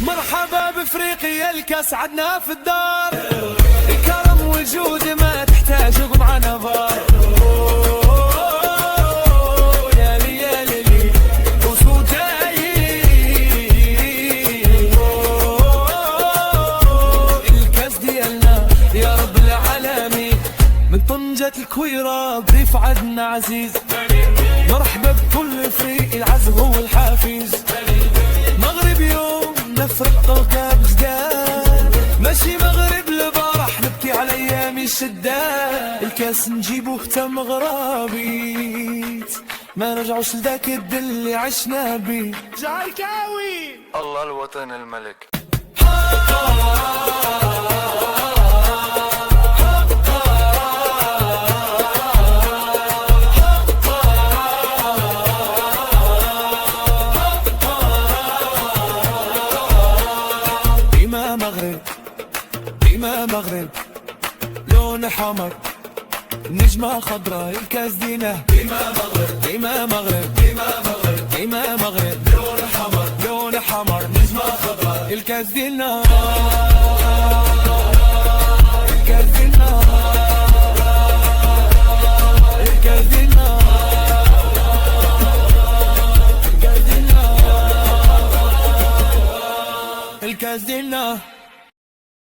مرحبا بافريقيا الكاس عدنا في الدار، كرم وجود ما تحتاج معنا فار. يا لي يا لي وصوتي الكاس ديالنا يا رب العالمين. من طنجة الكويرة ضيف عدنا عزيز، مرحبا بكل فريق العزم والحافز. مغرب يوم نفرق ركاب جداد، ماشي مغرب لبارح نبكي على ايام الشداد. الكاس نجيبو ختم غرابيت، ما نرجعوش لذاك الدل اللي عشنا بيه. جايكاوي الله الوطن الملك. مغرب ديما مغرب لون حمر نجمة خضراء الكاس دينا. ديما مغرب ديما مغرب ديما مغرب ديما مغرب لون حمر لون حمر نجمة خضراء الكاس دينا. الكاس دينا الكاس دينا الكاس دينا الكاس دينا.